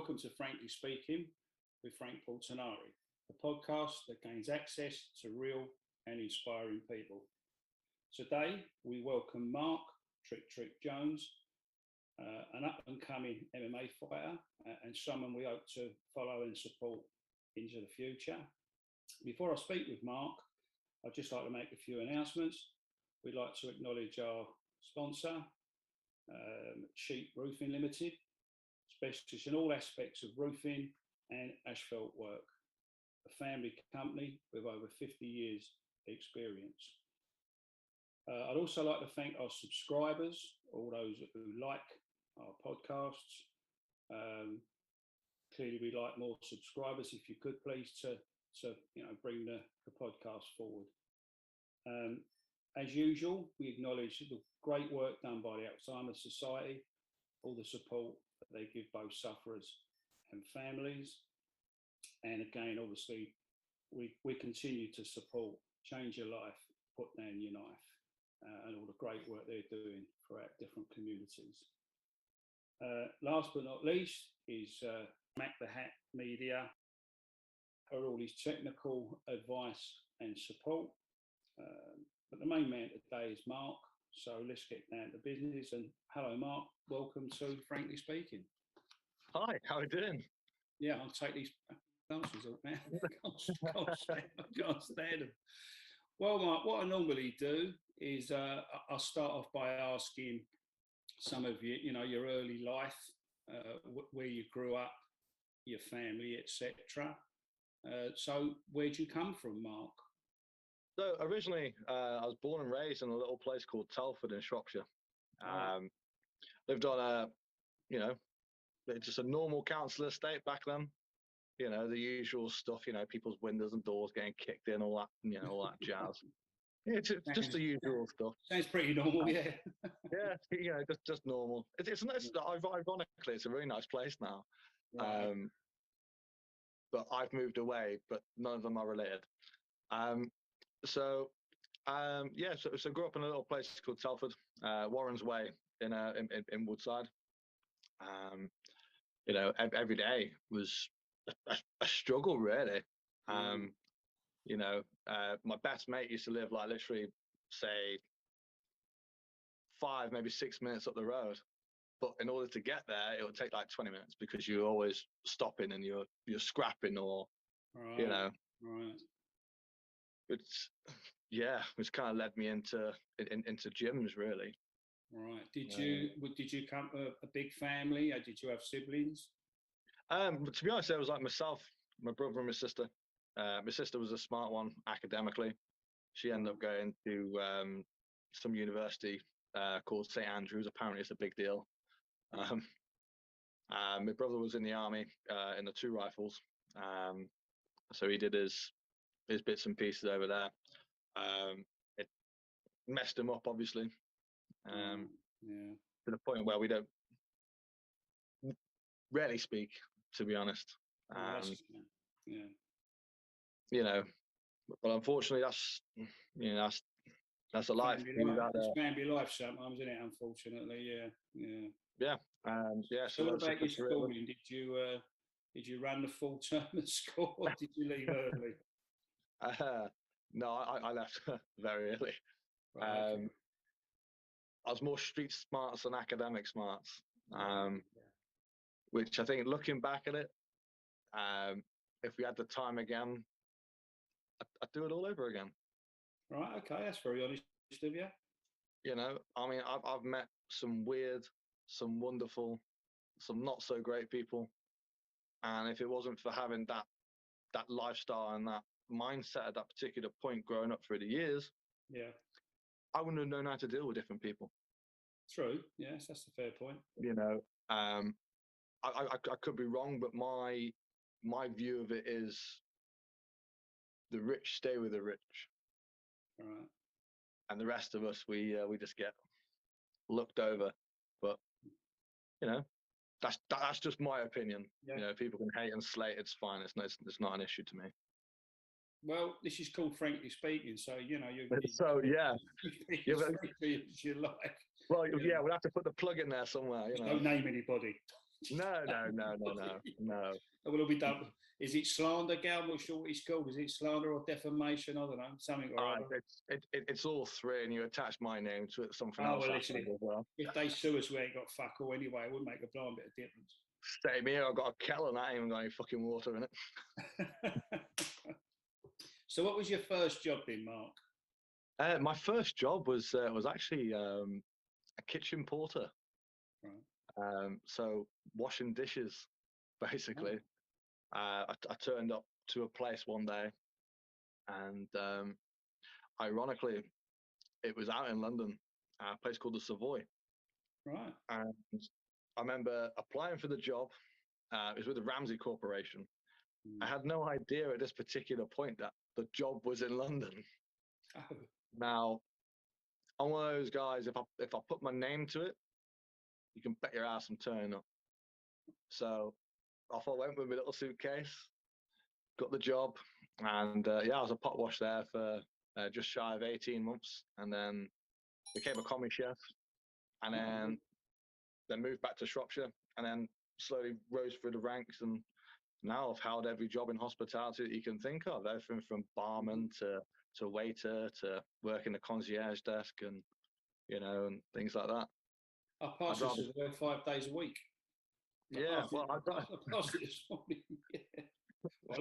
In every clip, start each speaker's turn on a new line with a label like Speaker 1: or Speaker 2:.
Speaker 1: welcome to Frankly Speaking with Frank Portinari, the podcast that gains access to real and inspiring people. Today, we welcome Mark Trick Jones, an up-and-coming MMA fighter and someone we hope to follow and support into the future. Before I speak with Mark, I'd just like to make a few announcements. We'd like to acknowledge our sponsor, Sheep Roofing Limited, specialists in all aspects of roofing and asphalt work, a family company with over 50 years experience. I'd also like to thank our subscribers, all those who like our podcasts. Clearly we'd like more subscribers, if you could please, to bring the podcast forward. As usual, we acknowledge the great work done by the Alzheimer's Society, all the support that they give both sufferers and families. And again, obviously, we continue to support Change Your Life, Put Down Your Knife, and all the great work they're doing throughout different communities. Last but not least is Mac the Hat Media for all his technical advice and support. But the main man today is Mark, so let's get down to business. And hello, Mark. Welcome to Frankly Speaking.
Speaker 2: Hi, how are you doing?
Speaker 1: Yeah, I'll take these answers up now. I can't stand them. Well, Mark, what I normally do is I'll start off by asking some of your early life, where you grew up, your family, etc. So where'd you come from, Mark?
Speaker 2: So originally, I was born and raised in a little place called Telford in Shropshire. Lived on just a normal council estate back then. You know, the usual stuff, people's windows and doors getting kicked in, all that jazz. Yeah, just the usual stuff.
Speaker 1: Sounds pretty normal, yeah.
Speaker 2: Yeah, just normal. It's nice. Ironically, it's a really nice place now.
Speaker 1: Right.
Speaker 2: But I've moved away, but none of them are related. So grew up in a little place called Telford, Warren's Way in Woodside. Every day was a struggle, really. My best mate used to live like literally, say, 5, maybe 6 minutes up the road. But in order to get there, it would take like 20 minutes because you're always stopping and you're scrapping or,
Speaker 1: Right.
Speaker 2: Which kind of led me into gyms, really.
Speaker 1: Right. Did you come from a big family? Or did you have siblings?
Speaker 2: To be honest, it was like myself, my brother, and my sister. My sister was a smart one academically. She ended up going to some university called St Andrews. Apparently, it's a big deal. My brother was in the army in the 2 Rifles, so he did his bits and pieces over there. It messed him up, obviously, to the point where we don't rarely speak, to be honest. But unfortunately, that's a life.
Speaker 1: It's family life sometimes, isn't it? Unfortunately, yeah. So what about your schooling? Did you run the full term at school, or did you leave early?
Speaker 2: No, I left very early.
Speaker 1: Right, okay.
Speaker 2: I was more street smarts than academic smarts, which I think, looking back at it, if we had the time again, I'd do it all over again.
Speaker 1: Right, okay, that's very honest of you.
Speaker 2: I've met some weird, some wonderful, some not so great people, and if it wasn't for having that lifestyle and that mindset at that particular point growing up through the years, I wouldn't have known how to deal with different people.
Speaker 1: True. Yes, that's a fair point.
Speaker 2: I could be wrong, but my view of it is the rich stay with the rich.
Speaker 1: Right.
Speaker 2: And the rest of us, we just get looked over. But that's just my opinion.
Speaker 1: Yeah.
Speaker 2: People can hate and slate. It's fine. It's not an issue to me.
Speaker 1: Well, this is called Frankly Speaking, so you
Speaker 2: as you like. Well, we'll have to put the plug in there somewhere.
Speaker 1: Don't name anybody.
Speaker 2: No, no, no, no, no, no.
Speaker 1: It will be done. Is it slander, Gal? I'm not sure what it's called. Is it slander or defamation? I don't know, something or other.
Speaker 2: It's all three, and you attach my name to it, something
Speaker 1: Oh,
Speaker 2: else
Speaker 1: well,
Speaker 2: happened as well.
Speaker 1: if they sue us, we ain't got fuck all anyway. It wouldn't make a blind bit of difference.
Speaker 2: Same here. I've got a kettle and I ain't even got any fucking water in it.
Speaker 1: So, what was your first job then, Mark?
Speaker 2: My first job was actually a kitchen porter.
Speaker 1: Right.
Speaker 2: So washing dishes, basically.
Speaker 1: Oh.
Speaker 2: I turned up to a place one day, and ironically, it was out in London, a place called the Savoy.
Speaker 1: Right.
Speaker 2: And I remember applying for the job. It was with the Ramsey Corporation. I had no idea at this particular point that the job was in London.
Speaker 1: Oh.
Speaker 2: Now, I'm one of those guys. If I put my name to it, you can bet your ass I'm turning up. So off I went with my little suitcase, got the job, and I was a pot wash there for just shy of 18 months, and then became a commis chef, and then moved back to Shropshire, and then slowly rose through the ranks, and now I've held every job in hospitality that you can think of, everything from barman to waiter to working the concierge desk, and and things like that.
Speaker 1: I passed this as well 5 days a week.
Speaker 2: I
Speaker 1: passed it this morning. Yeah. Well, at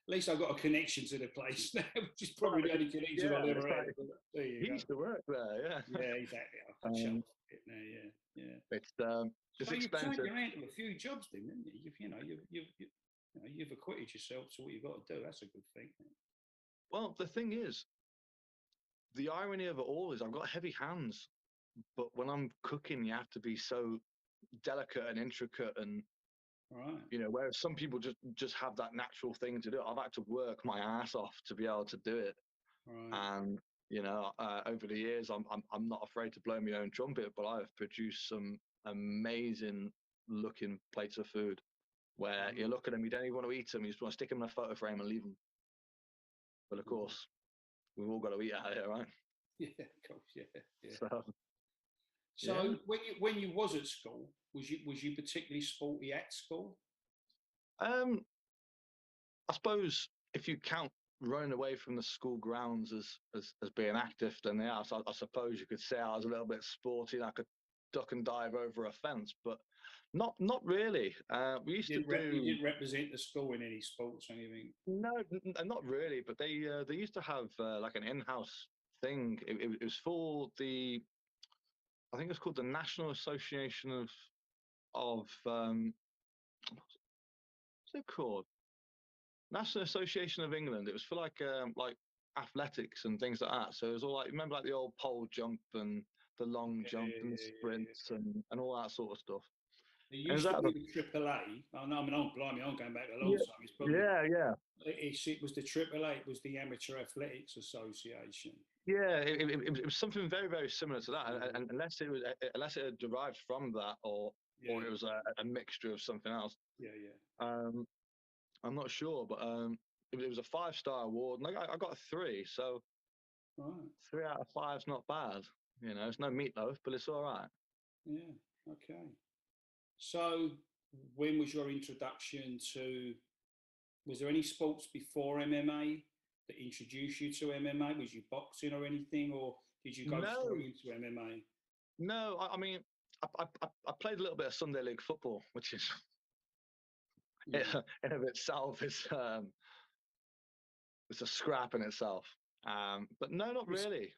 Speaker 1: least I've got a connection to the place now, which is probably the only connection I've ever had.
Speaker 2: He used to work there, yeah.
Speaker 1: Yeah, exactly. I can shut it now, yeah.
Speaker 2: It's
Speaker 1: so
Speaker 2: expensive.
Speaker 1: You've turned your hand to a few jobs, then, haven't you? You've acquitted yourself to what you've got to do. That's a good thing.
Speaker 2: Well, the thing is, the irony of it all is I've got heavy hands, but when I'm cooking, you have to be so delicate and intricate, and
Speaker 1: right.
Speaker 2: Whereas some people just have that natural thing to do. I've had to work my ass off to be able to do it,
Speaker 1: right.
Speaker 2: and over the years, I'm not afraid to blow my own trumpet, but I've produced some amazing looking plates of food where you look at them, you don't even want to eat them, you just want to stick them in a photo frame and leave them. But of course, we've all got to eat out here, right?
Speaker 1: Yeah, of course, yeah.
Speaker 2: So
Speaker 1: when you was at school, was you particularly sporty at school?
Speaker 2: I suppose if you count running away from the school grounds as being active, then I suppose you could say I was a little bit sporty. I could duck and dive over a fence, but not really. We used to do.
Speaker 1: You didn't represent the school in any sports or anything.
Speaker 2: No, not really. But they used to have like an in-house thing. It was for the, I think it's called the National Association of what's it called? National Association of England. It was for like athletics and things like that. So it was all like, remember like the old pole jump and the long jump and the sprints and all that sort of stuff.
Speaker 1: It used to be the AAA. I mean, I'm going back a long time. It's probably, It was the AAA. It was the Amateur Athletics Association.
Speaker 2: Yeah, it was something very, very similar to that, and unless it had derived from that, or it was a mixture of something else. I'm not sure, but it was a 5-star award, and I got a 3. So 3 out of 5 is not bad. It's no meatloaf, but it's all right.
Speaker 1: Yeah. Okay. So, when was your introduction to? Was there any sports before MMA that introduced you to MMA? Was you boxing or anything, or did you go straight into MMA?
Speaker 2: No, I mean, I played a little bit of Sunday League football, which is in of itself is it's a scrap in itself. But no, not really.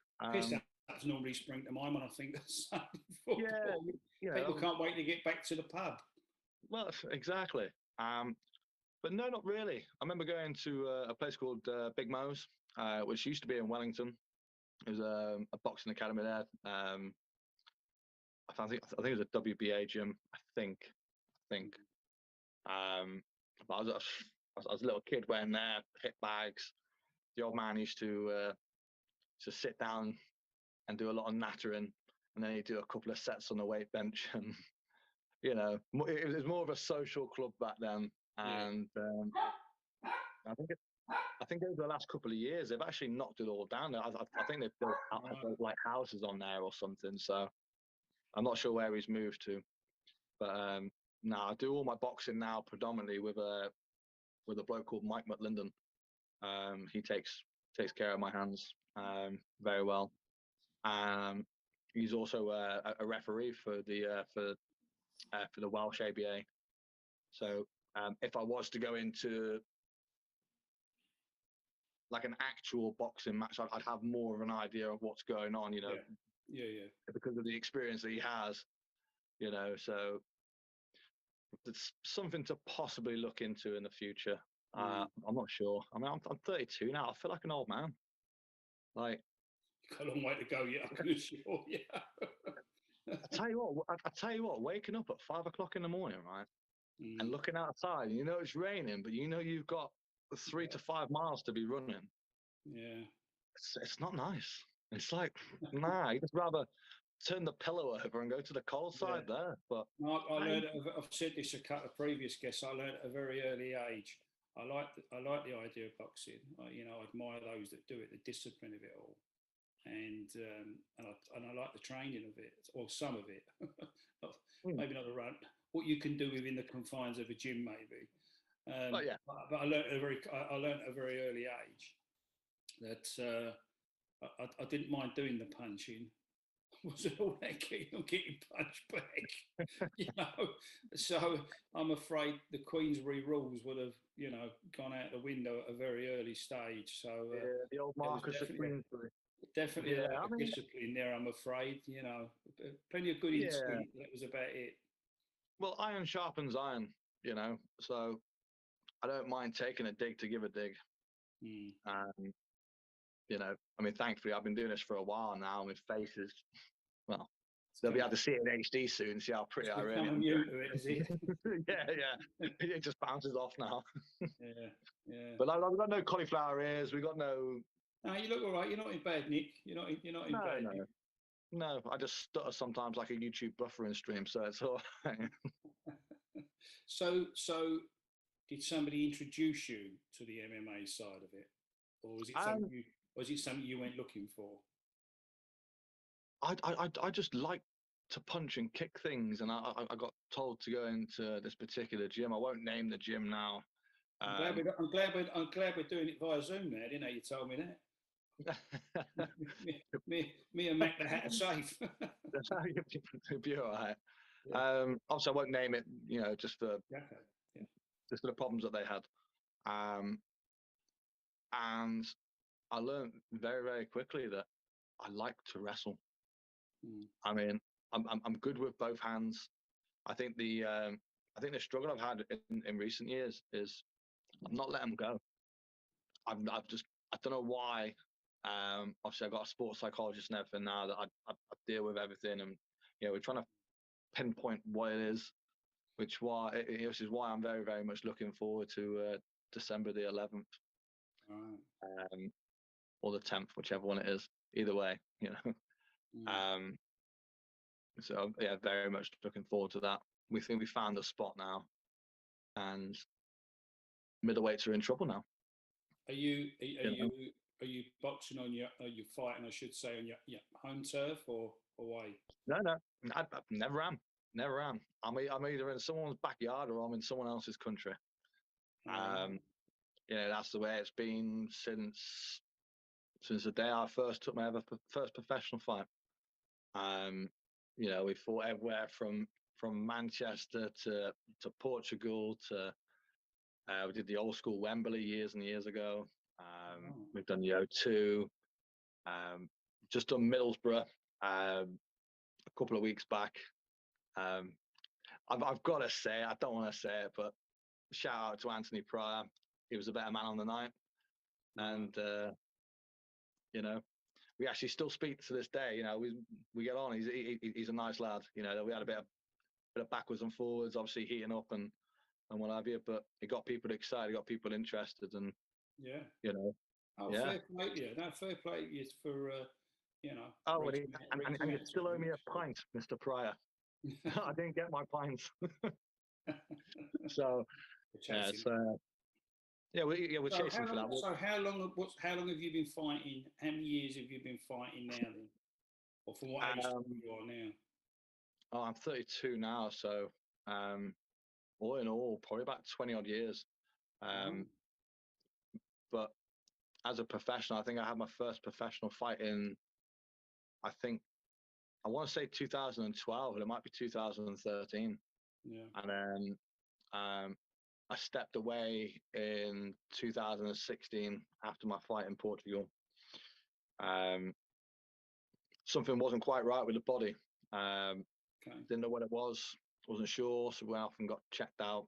Speaker 1: That's normally spring to mind when I think of Sunday football. Yeah, people can't wait to get back to the pub.
Speaker 2: Well, exactly. But no, not really. I remember going to a place called Big Mo's, which used to be in Wellington. It was a boxing academy there. I think it was a WBA gym. I think. But I was a little kid wearing there, hip bags. The old man used to sit down and do a lot of nattering, and then he'd do a couple of sets on the weight bench, and it was more of a social club back then. And I think over the last couple of years they've actually knocked it all down. I think they've built like houses on there or something. So I'm not sure where he's moved to, but No, I do all my boxing now predominantly with a bloke called Mike McLinden. He takes care of my hands very well. He's also a referee for the Welsh ABA. So if I was to go into like an actual boxing match, I'd have more of an idea of what's going on,
Speaker 1: Yeah.
Speaker 2: because of the experience that he has, so it's something to possibly look into in the future. I'm not sure. I mean, I'm 32 now. I feel like an old man. Like,
Speaker 1: Got a long way to go yet, I'm sure. Yeah.
Speaker 2: I tell you what, waking up at 5 o'clock in the morning, right, and looking outside, it's raining, but you've got 3 to 5 miles to be running.
Speaker 1: Yeah.
Speaker 2: It's not nice. It's like, nah, you just rather turn the pillow over and go to the cold side there. But
Speaker 1: Mark, I've said this to a couple of previous guests. I learned at a very early age. I like the idea of boxing. I admire those that do it, the discipline of it all, and I like the training of it, or some of it. Maybe not the run. What you can do within the confines of a gym, maybe. But I learned at a very early age that I didn't mind doing the punching. Wasn't all that keen on getting punched back, So I'm afraid the Queensbury rules would have, gone out the window at a very early stage. So
Speaker 2: the old Marcus of Queensbury.
Speaker 1: Definitely a lack of discipline there, I'm afraid. Plenty of good instinct. That was about it.
Speaker 2: Well, iron sharpens iron, so I don't mind taking a dig to give a dig. I mean, thankfully, I've been doing this for a while now. My face is, well, they'll be able to see it in HD soon, see how pretty I really am. Yeah. It just bounces off now.
Speaker 1: Yeah.
Speaker 2: But we've got no cauliflower ears. We got no.
Speaker 1: No, you look all right. You're not in bed, Nick. You're not in bed.
Speaker 2: No, I just stutter sometimes like a YouTube buffering stream, so it's all right.
Speaker 1: So did somebody introduce you to the MMA side of it, or was it something you went looking for?
Speaker 2: I just like to punch and kick things, and I got told to go into this particular gym. I won't name the gym now.
Speaker 1: I'm glad we're doing it via Zoom now. Didn't know you told me that. me and Mac the Hat are safe.
Speaker 2: It'll be all right. Obviously, I won't name it. Just for just for the problems that they had. And I learned very, very quickly that I like to wrestle. I mean, I'm good with both hands. I think the struggle I've had in recent years is I've not let them go. I don't know why. Obviously, I've got a sports psychologist and everything now that I deal with everything, and we're trying to pinpoint what it is, which is why I'm very, very much looking forward to December the 11th, or the 10th, whichever one it is. Either way, So yeah, very much looking forward to that. We think we found a spot now, and middleweights are in trouble now.
Speaker 1: Are you boxing on your fighting, I should say, on your home turf or away?
Speaker 2: No, I never am. I'm either in someone's backyard or I'm in someone else's country. That's the way it's been since the day I first took my first professional fight. We fought everywhere from Manchester to Portugal to we did the old school Wembley years and years ago. We've done the O2. Just done Middlesbrough a couple of weeks back. I've got to say, I don't want to say it, but shout out to Anthony Pryor. He was a better man on the night, and we actually still speak to this day. We get on. He's a nice lad. We had a bit of backwards and forwards, obviously heating up and what have you. But it got people excited, got people interested, and
Speaker 1: fair play to you. No, fair play to you for
Speaker 2: Oh, and you still owe me a pint, Mr. Pryor. I didn't get my pints. So we're chasing for that.
Speaker 1: So how long have you been fighting? How many years have you been fighting now then? Or from what age you are now?
Speaker 2: Oh, I'm 32 now, so all in all, probably about 20 odd years.
Speaker 1: Wow.
Speaker 2: But as a professional, I think I had my first professional fight in, I think, I want to say 2012, and it might be 2013.
Speaker 1: Yeah.
Speaker 2: And then I stepped away in 2016 after my fight in Portugal. Something wasn't quite right with the body.
Speaker 1: Okay.
Speaker 2: Didn't know what it was, wasn't sure, so went off and got checked out.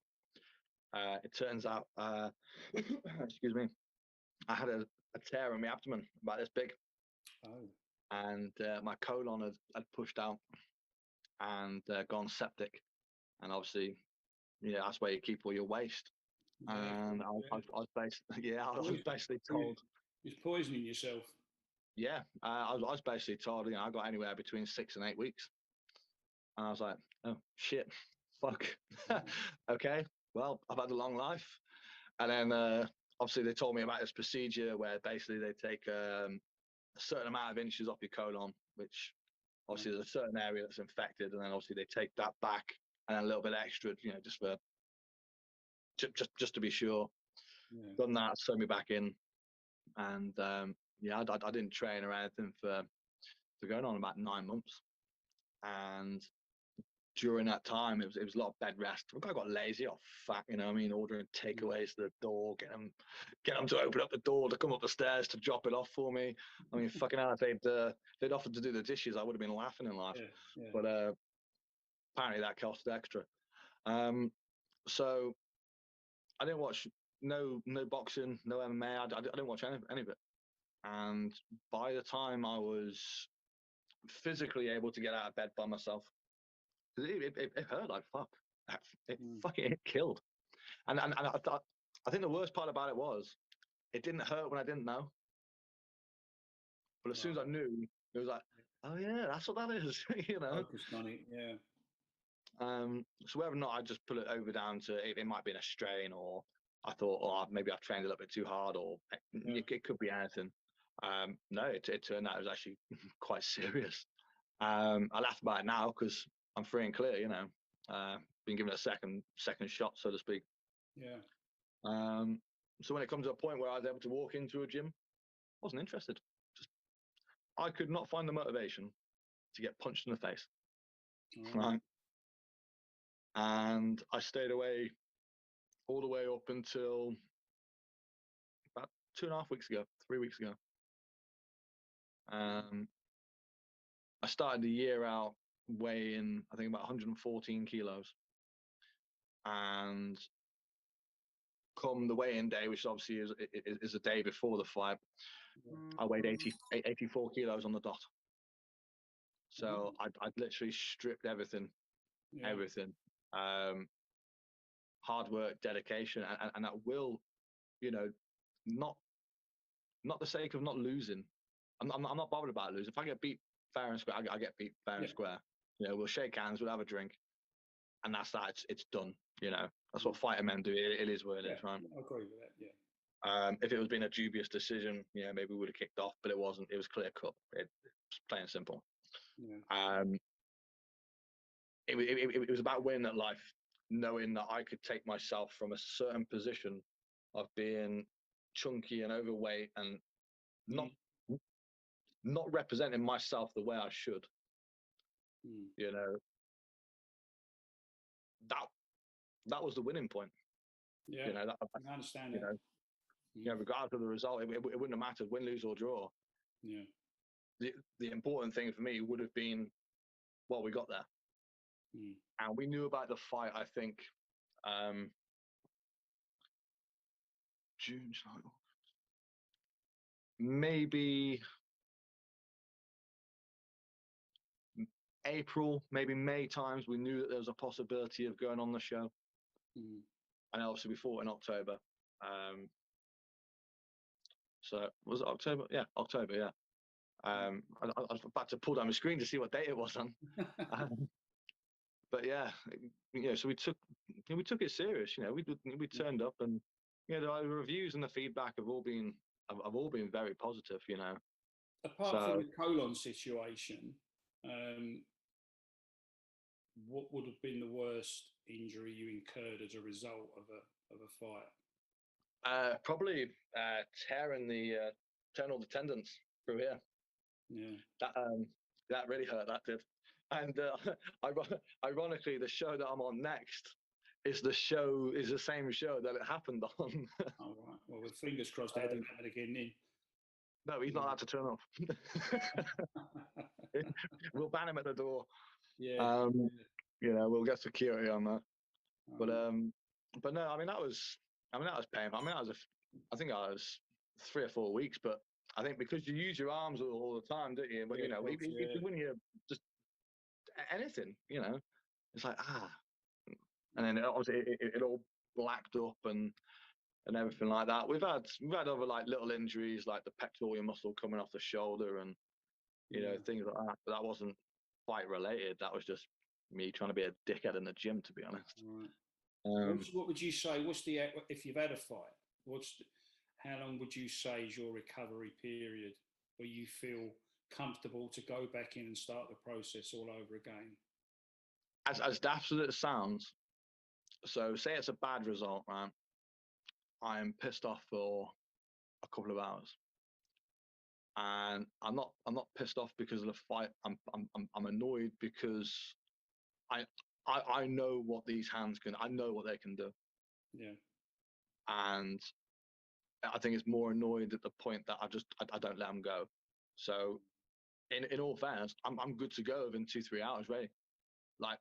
Speaker 2: It turns out, excuse me, I had a tear in my abdomen about this big,
Speaker 1: Oh.
Speaker 2: and my colon had pushed out and gone septic. And obviously, yeah, that's where you keep all your waste. And I was basically, yeah, I was basically told,
Speaker 1: You're poisoning yourself.
Speaker 2: yeah, I was basically told, you know, I got anywhere between 6 and 8 weeks. And I was like, oh shit, fuck. Okay, well, I've had a long life. And then obviously they told me about this procedure where basically they take a certain amount of inches off your colon, which obviously there's a certain area that's infected, and then obviously they take that back and then a little bit extra, you know, just for just to be sure.
Speaker 1: Yeah.
Speaker 2: Done that, sewed me back in, and yeah, I didn't train or anything for going on about 9 months, and during that time, it was a lot of bed rest. I got lazy, or fat, you know what I mean, ordering takeaways to the door, get them to open up the door, to come up the stairs, to drop it off for me. I mean, fucking hell, if they'd offered to do the dishes, I would have been laughing in life.
Speaker 1: Yeah. Yeah.
Speaker 2: But apparently that cost extra. So I didn't watch no boxing, no MMA. I didn't watch any of it. And by the time I was physically able to get out of bed by myself, it hurt like fuck. It killed. And I think the worst part about it was it didn't hurt when I didn't know. But as soon as I knew, it was like, oh yeah, that's what that is, you know.
Speaker 1: Focused on it, yeah.
Speaker 2: So whether or not I just put it over down to it might be a strain, or I thought, oh, maybe I've trained a little bit too hard, or it could be anything. No, it turned out it was actually quite serious. I laugh about it now because I'm free and clear, you know. Been given a second shot, so to speak.
Speaker 1: Yeah.
Speaker 2: So when it comes to a point where I was able to walk into a gym, I wasn't interested. I could not find the motivation to get punched in the face. Right. And I stayed away all the way up until about 2.5 weeks ago, 3 weeks ago. I started the year out weighing, I think, about 114 kilos. And come the weigh-in day, which obviously is a day before the fight, I weighed 84 kilos on the dot. So I'd literally stripped everything. Hard work, dedication, and that will, you know, not the sake of not losing. I'm not bothered about losing. If I get beat fair and square, I get beat fair and square. You know, we'll shake hands, we'll have a drink, and that's that. It's done. You know, that's what fighter men do. It is what it is, right?
Speaker 1: I agree with that. Yeah.
Speaker 2: If it was been a dubious decision, yeah, maybe we would have kicked off, but it wasn't. It was clear cut. It's plain and simple.
Speaker 1: Yeah.
Speaker 2: It was about winning at life, knowing that I could take myself from a certain position of being chunky and overweight and not representing myself the way I should. You know, that was the winning point.
Speaker 1: Yeah.
Speaker 2: You know,
Speaker 1: I understand that.
Speaker 2: You know, regardless of the result, it wouldn't have mattered, win, lose or draw.
Speaker 1: Yeah.
Speaker 2: The important thing for me would have been, well, we got there. And we knew about the fight, I think, June, July, maybe April, maybe May times. We knew that there was a possibility of going on the show. And obviously we fought in October. So was it October? Yeah, October, yeah. I was about to pull down my screen to see what date it was on. But yeah, you know, so we took it serious. You know, we turned up, and you know, the reviews and the feedback have all been very positive. You know,
Speaker 1: apart from the colon situation, what would have been the worst injury you incurred as a result of a fight?
Speaker 2: Probably tearing all the tendons through here.
Speaker 1: Yeah.
Speaker 2: That really hurt. That did. And ironically, the show that I'm on next is the same show that it happened on.
Speaker 1: All right. Well, with fingers crossed, they don't happen again. Then.
Speaker 2: No, he's not allowed to turn off. We'll ban him at the door.
Speaker 1: Yeah.
Speaker 2: We'll get security on that. But no, I mean that was painful. I mean I think I was 3 or 4 weeks, but I think because you use your arms all the time, don't you? But when you just anything, it's like and then obviously it all blacked up and everything like that. We've had other like little injuries, like the pectoral muscle coming off the shoulder, and things like that. But that wasn't fight related. That was just me trying to be a dickhead in the gym, to be honest.
Speaker 1: Right. What would you say? If you've had a fight? How long would you say is your recovery period where you feel comfortable to go back in and start the process all over again?
Speaker 2: As daft as it sounds, so say it's a bad result, man. I am pissed off for a couple of hours, and I'm not pissed off because of the fight. I'm annoyed because I know what these hands can. I know what they can do.
Speaker 1: Yeah.
Speaker 2: And I think it's more annoyed at the point that I don't let them go. So, in all fairness, I'm good to go within 2-3 hours, ready. Like,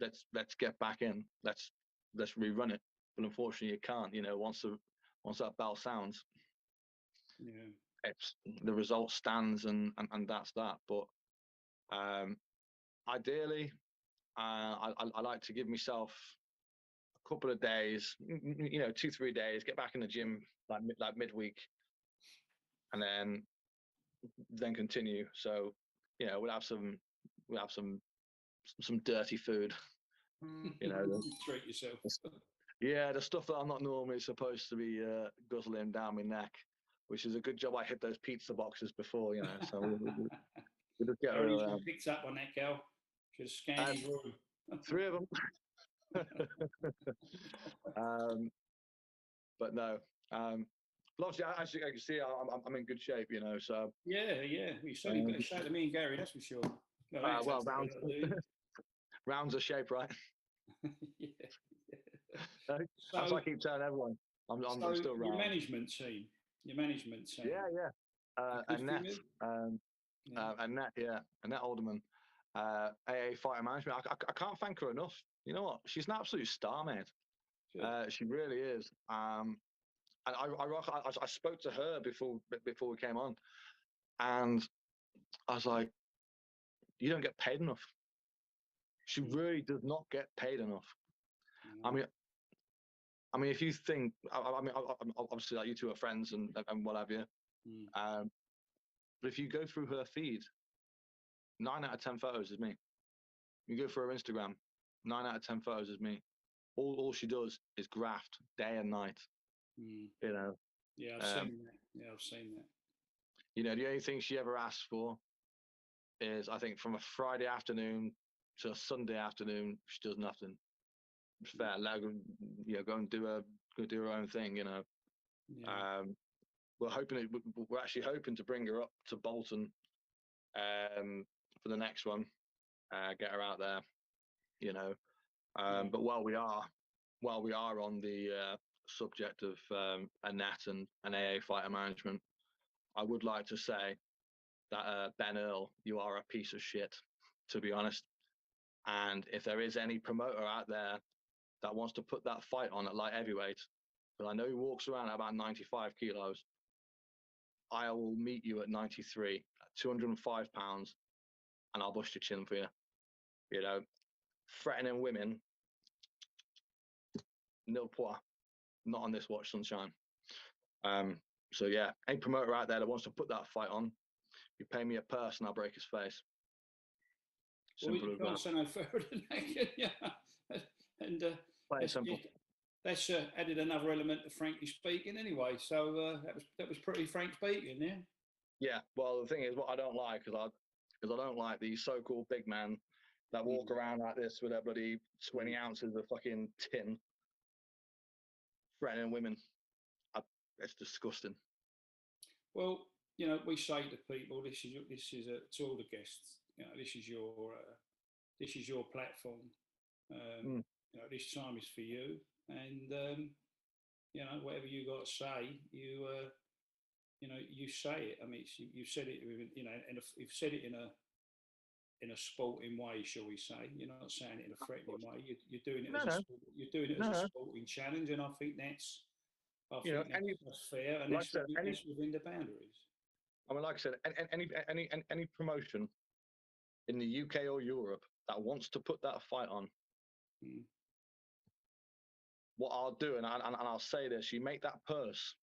Speaker 2: let's get back in. Let's rerun it. But unfortunately, you can't. Once that bell sounds, it's the result stands, and that's that. But ideally, I like to give myself a couple of days, 2-3 days, get back in the gym like midweek, and then continue. So we'll have some dirty food.
Speaker 1: Treat yourself.
Speaker 2: Yeah, the stuff that I'm not normally supposed to be guzzling down my neck, which is a good job I hit those pizza boxes before, So we'll just get
Speaker 1: Gary's picked up on that, Cal. Just scanning through.
Speaker 2: 3 of them. But no. Obviously, as you can see, I'm in good shape, So
Speaker 1: yeah, we certainly got a shout to me and Gary, that's for sure.
Speaker 2: Well, rounds of shape, right?
Speaker 1: Yeah.
Speaker 2: As I keep telling everyone, I'm still round.
Speaker 1: Your management team.
Speaker 2: Yeah. Annette, Annette Alderman, AA Fighter Management. I can't thank her enough. You know what? She's an absolute star, mate. She really is. And I spoke to her before we came on, and I was like, "You don't get paid enough." She really does not get paid enough. I mean, if you think, obviously, like you two are friends and what have you. But if you go through her feed, 9 out of 10 photos is me. You go through her Instagram, 9 out of 10 photos is me. All she does is graft day and night.
Speaker 1: Yeah, I've seen that.
Speaker 2: The only thing she ever asks for is, I think, from a Friday afternoon to a Sunday afternoon, she does nothing. It's fair. Let her, go and do her own thing.
Speaker 1: Yeah.
Speaker 2: We're actually hoping to bring her up to Bolton for the next one. Get her out there. But while we are on the subject of Annette and AA Fighter Management, I would like to say that Ben Earl, you are a piece of shit, to be honest. And if there is any promoter out there that wants to put that fight on at light heavyweight, but I know he walks around at about 95 kilos, I will meet you at 93, at 205 pounds, and I'll bust your chin for you. Threatening women, nil point. Not on this watch, sunshine. So yeah, any promoter out there that wants to put that fight on, you pay me a purse and I'll break his face.
Speaker 1: Simple as that. Well, you can't say no further than that, can you? And
Speaker 2: simple.
Speaker 1: That's added another element to frankly speaking, anyway. So that was pretty frank speaking, yeah.
Speaker 2: Yeah. Well, the thing is, what I don't like is I don't like these so-called big men that walk around like this with their bloody 20 ounces of fucking tin, threatening women. It's disgusting.
Speaker 1: Well, you know, we say to people, to all the guests, you know, this is your platform.
Speaker 2: Mm.
Speaker 1: You know, this time is for you, and you know, whatever you got to say, you know, you say it. I mean, you said it, you know, and you've said it in a sporting way, shall we say? You're not saying it in a threatening way. You're doing it
Speaker 2: No,
Speaker 1: you're doing it as a
Speaker 2: no.
Speaker 1: sporting challenge, and I think
Speaker 2: You know,
Speaker 1: that's fair, and
Speaker 2: like I said,
Speaker 1: that's within the boundaries.
Speaker 2: I mean, like I said, any promotion in the UK or Europe that wants to put that fight on, what I'll do, and I'll say this: you make that purse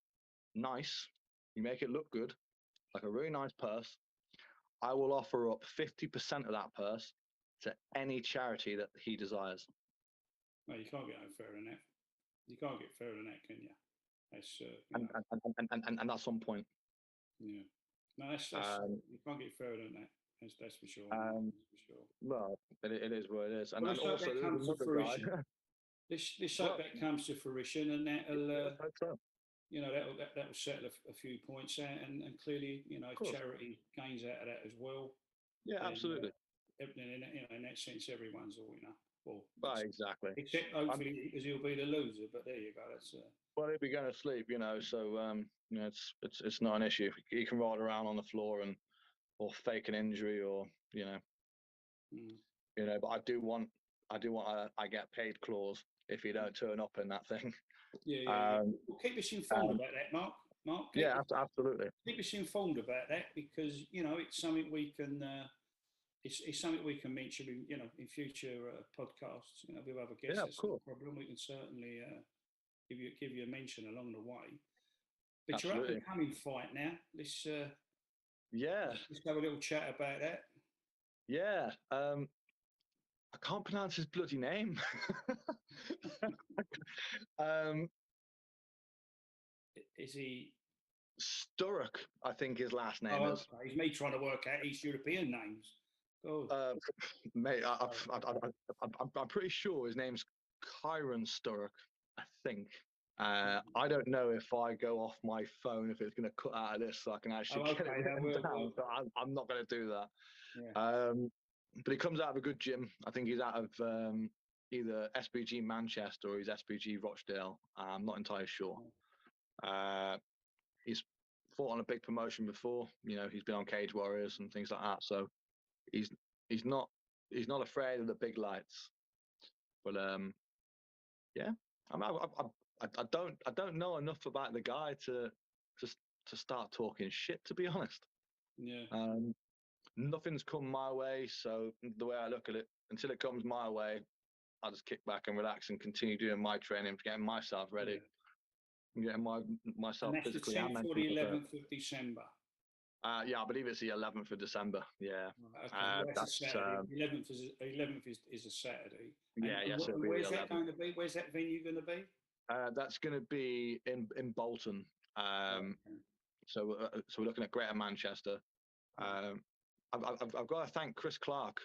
Speaker 2: nice, you make it look good, like a really nice purse. I will offer up 50% of that purse to any charity that he desires.
Speaker 1: No, you can't get no fairer than that. You can't get fairer than that, can you? That's
Speaker 2: and that's on point.
Speaker 1: Yeah. No, that's you can't get further than that. That's for sure. That's for sure.
Speaker 2: Well, it is what it is, and
Speaker 1: well,
Speaker 2: then also
Speaker 1: that comes to fruition. This hope that comes to fruition, and that'll you know that'll settle a few points out, and clearly you know charity gains out of that as well.
Speaker 2: Yeah, absolutely.
Speaker 1: In that sense, everyone's a winner.
Speaker 2: Well, exactly.
Speaker 1: Except hopefully because he'll be the loser. But there you go. That's.
Speaker 2: Well, he'll be going to sleep, you know. So you know, it's not an issue. He can roll around on the floor or fake an injury, or you know, you know. But I do want a I get paid clause if you don't turn up in that thing.
Speaker 1: Yeah. Well, keep us informed about that, Mark.
Speaker 2: Yeah, absolutely.
Speaker 1: Keep us informed about that because you know it's something we can. It's something we can mention in in future podcasts. You know, with other guests.
Speaker 2: Yeah, of course.
Speaker 1: No problem. We can certainly give you a mention along the way. But
Speaker 2: absolutely.
Speaker 1: You're up and coming fight now. Let's have a little chat about that.
Speaker 2: Yeah. I can't pronounce his bloody name.
Speaker 1: Is he
Speaker 2: Sturrock? I think his last name is.
Speaker 1: He's me trying to work out East European names.
Speaker 2: Mate, I'm pretty sure his name's Kyron Sturrock. I think. I don't know if I go off my phone if it's going to cut out of this, so I can actually get it written down. So I'm not going to do that.
Speaker 1: Yeah.
Speaker 2: But he comes out of a good gym. I think he's out of either SBG Manchester or he's SBG Rochdale. I'm not entirely sure. He's fought on a big promotion before. You know, he's been on Cage Warriors and things like that. So he's not afraid of the big lights. But yeah, I don't know enough about the guy to start talking shit, to be honest.
Speaker 1: Yeah.
Speaker 2: Nothing's come my way, so the way I look at it, until it comes my way, I'll just kick back and relax and continue doing my training, getting myself ready, and getting myself physically and mentally prepared.
Speaker 1: 11th of December.
Speaker 2: Yeah, I believe it's the 11th of December. Yeah.
Speaker 1: Okay. That's a Saturday. 11th is a Saturday.
Speaker 2: Yes.
Speaker 1: Where's that going to be? Where's that venue going to be?
Speaker 2: That's going to be in Bolton. So we're looking at Greater Manchester. I've got to thank Chris Clark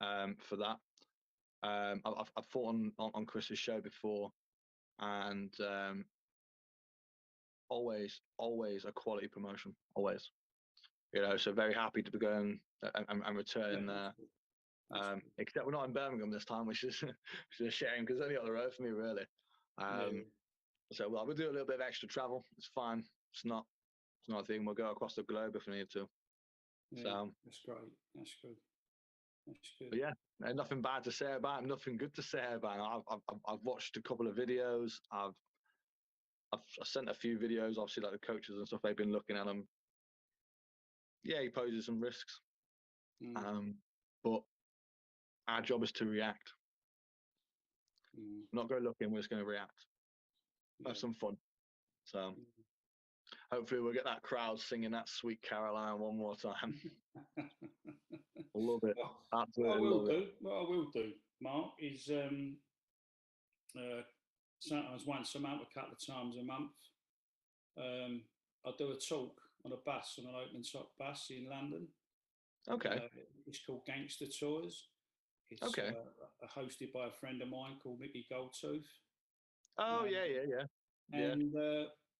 Speaker 2: for that. I've fought on Chris's show before, and always a quality promotion, always. You know, so very happy to be going and returning there. Except we're not in Birmingham this time, which is a shame because it's only up the road for me, really. So we'll do a little bit of extra travel. It's fine. It's not a thing. We'll go across the globe if we need to.
Speaker 1: Yeah,
Speaker 2: so
Speaker 1: that's great. That's good. That's good.
Speaker 2: But yeah, nothing bad to say about him. Nothing good to say about him. I've watched a couple of videos. I've sent a few videos, obviously, like the coaches and stuff. They've been looking at him. Yeah, he poses some risks. But our job is to react. Not go looking. We're just going to react. Have some fun. So hopefully we'll get that crowd singing that Sweet Caroline one more time. I love it. Absolutely love it.
Speaker 1: What I will do, Mark, is sometimes once a month, a couple of times a month, I'll do a talk on a bus, on an open top bus in London.
Speaker 2: Okay.
Speaker 1: It's called Gangster Tours. It's
Speaker 2: Okay.
Speaker 1: hosted by a friend of mine called Mickey Goldtooth.
Speaker 2: Oh,
Speaker 1: Um,
Speaker 2: yeah.
Speaker 1: and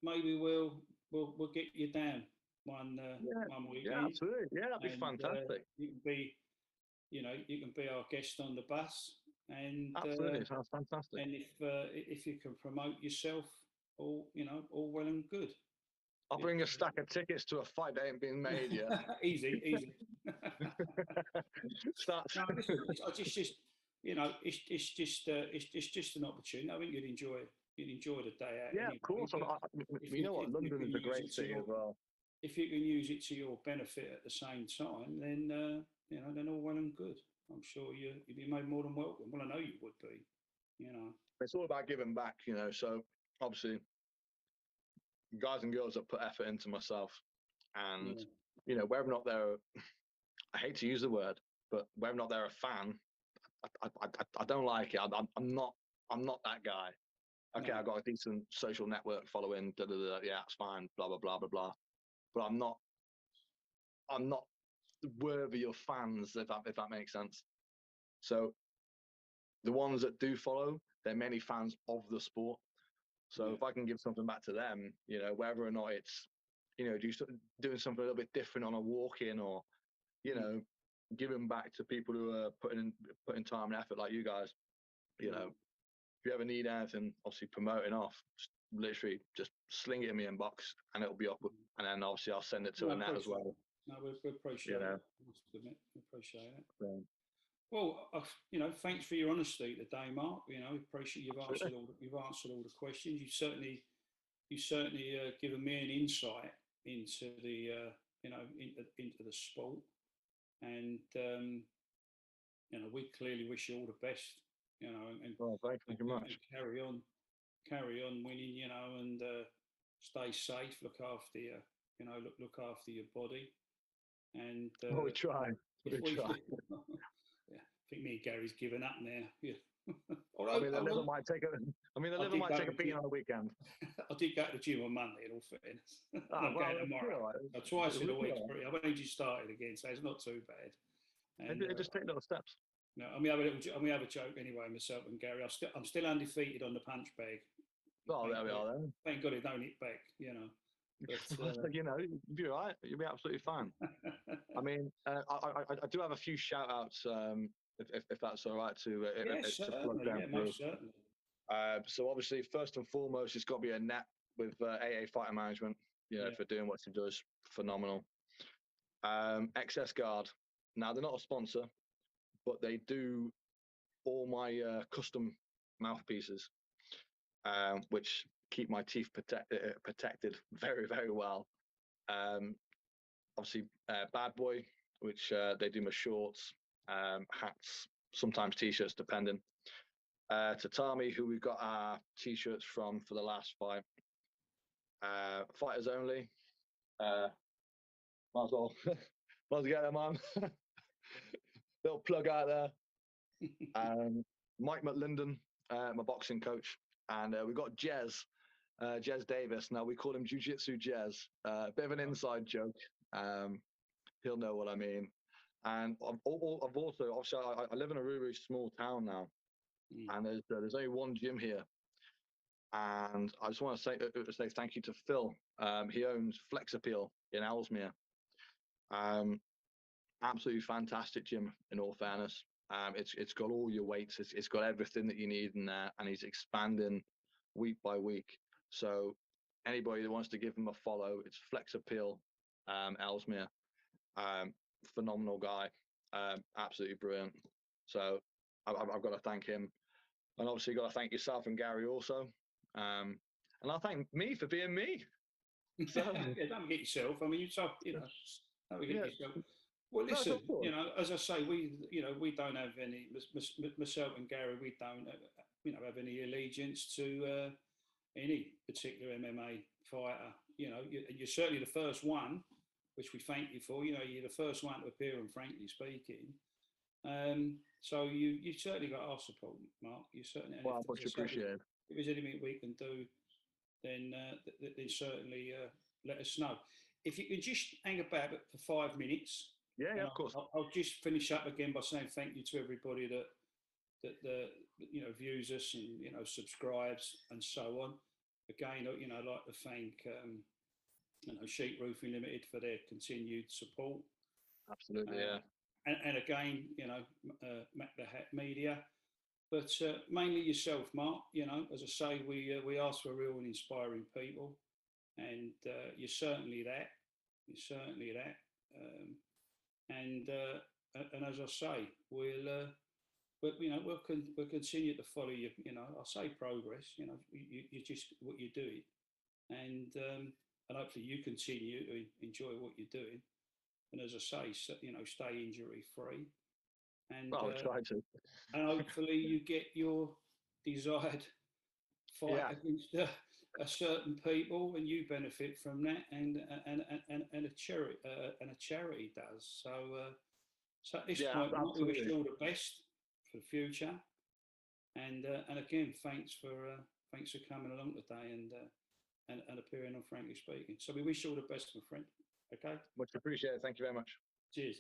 Speaker 1: maybe we'll get you down
Speaker 2: Yeah,
Speaker 1: one
Speaker 2: yeah,
Speaker 1: weekend,
Speaker 2: absolutely. Yeah, that'd be
Speaker 1: and
Speaker 2: fantastic.
Speaker 1: you can be, you can be our guest on the bus,
Speaker 2: Absolutely, it sounds fantastic.
Speaker 1: and if you can promote yourself, all well and good.
Speaker 2: I'll bring a stack of tickets to a fight that ain't been made yet.
Speaker 1: Easy.
Speaker 2: Starts.
Speaker 1: No, I just it's just an opportunity. I think you'd enjoy the day out
Speaker 2: Yeah, of
Speaker 1: anyway.
Speaker 2: course. You know what?
Speaker 1: If you
Speaker 2: London
Speaker 1: can
Speaker 2: is a
Speaker 1: use
Speaker 2: great
Speaker 1: it to
Speaker 2: city as well.
Speaker 1: if you can use it to your benefit at the same time, then then all well and good. I'm sure you'd be made more than welcome. Well, I know you would be. You know.
Speaker 2: It's all about giving back, you know. So obviously, guys and girls that put effort into myself, and
Speaker 1: Yeah.
Speaker 2: you know, whether or not they're, I hate to use the word, but whether or not they're a fan, I don't like it. I'm not that guy. Okay,
Speaker 1: No.
Speaker 2: I've got a decent social network following. Yeah, it's fine. Blah blah blah blah blah. But I'm not worthy of fans, if that makes sense. So the ones that do follow, they're mainly fans of the sport. So
Speaker 1: Yeah.
Speaker 2: if I can give something back to them, you know, whether or not it's, you know, doing something a little bit different on a walk-in, or, you know, giving back to people who are putting time and effort like you guys, you know, if you ever need anything, obviously promoting off, just literally just sling it in my inbox and it'll be up. And then obviously I'll send it to
Speaker 1: No,
Speaker 2: Annette as well.
Speaker 1: No, we appreciate
Speaker 2: You know,
Speaker 1: it. I must admit, we appreciate it.
Speaker 2: so,
Speaker 1: Well, thanks for your honesty today, Mark. Appreciate you've answered all the questions. You certainly given me an insight into the into the sport, and we clearly wish you all the best.
Speaker 2: well, thank you much.
Speaker 1: And carry on winning. And stay safe. Look after look after your body, and
Speaker 2: Well, we try.
Speaker 1: if
Speaker 2: We
Speaker 1: we,
Speaker 2: try.
Speaker 1: yeah, I think me and Gary's given up now. Yeah.
Speaker 2: I mean, the liver might take a beating on the weekend.
Speaker 1: I did go to the gym on Monday, in all fairness. I'm
Speaker 2: Well,
Speaker 1: going tomorrow.
Speaker 2: right.
Speaker 1: Twice in a week. I've only just started again, so it's not too bad. And
Speaker 2: Just take little steps.
Speaker 1: no, we have a joke anyway, myself and Gary. I'm still undefeated on the punch bag.
Speaker 2: Oh, there we are then.
Speaker 1: Thank God it don't hit back, But,
Speaker 2: you know, you'll be all right. You'll be absolutely fine. I mean, I do have a few shout outs, if that's all right, to plug down.
Speaker 1: Most certainly.
Speaker 2: So obviously, first and foremost, it's got to be Annette with AA Fighter Management, for doing what she does. Phenomenal. XS Guard. Now, they're not a sponsor, but they do all my custom mouthpieces, which keep my teeth protected very, very well. Obviously, Bad Boy, which they do my shorts, hats, sometimes t-shirts, depending. Tatami, who we got our t-shirts from for the last fight. Fighters Only. Might as well get them on. Little plug out there. Mike McLinden, my boxing coach, and we've got Jez Davis. Now we call him Jiu-Jitsu Jez. A bit of an inside joke. He'll know what I mean. And I've also, obviously, I live in a really, really small town now, and there's only one gym here. And I just want to say thank you to Phil. He owns Flex Appeal in Ellesmere. Absolutely fantastic gym, in all fairness. It's got all your weights. It's got everything that you need in there, and he's expanding week by week. So anybody that wants to give him a follow, it's Flex Appeal, Ellesmere. Phenomenal guy, absolutely brilliant. So I've got to thank him, and obviously got to thank yourself and Gary also. And I'll thank me for being me.
Speaker 1: So yeah, don't forget yourself. I mean, don't forget yourself. Well, listen, as I say, we don't have any, myself and Gary, we don't, have any allegiance to any particular MMA fighter. You're certainly the first one, which we thank you for. You're the first one to appear on Frankly Speaking. So you certainly got our support, Mark. You certainly.
Speaker 2: Well, much appreciated.
Speaker 1: If there's anything we can do, then certainly let us know. If you can just hang about for 5 minutes,
Speaker 2: Yeah,
Speaker 1: And
Speaker 2: of course.
Speaker 1: I'll just finish up again by saying thank you to everybody that views us and subscribes and so on. Again, I'd like to thank Sheet Roofing Limited for their continued support.
Speaker 2: Absolutely, yeah.
Speaker 1: And again, Mac the Hat Media, but mainly yourself, Mark. As I say, we ask for real and inspiring people, and you're certainly that. You're certainly that. And as I say, we'll continue to follow you. I say progress. You just what you're doing, and hopefully you continue to enjoy what you're doing. And as I say, stay injury free, and
Speaker 2: I'll try to.
Speaker 1: and hopefully you get your desired fight against a certain people, and you benefit from that, and a charity does. So at this point, we wish you all the best for the future, and again, thanks for coming along today and appearing on Frankly Speaking. So we wish you all the best, my friend. Okay.
Speaker 2: Much appreciated. Thank you very much.
Speaker 1: Cheers.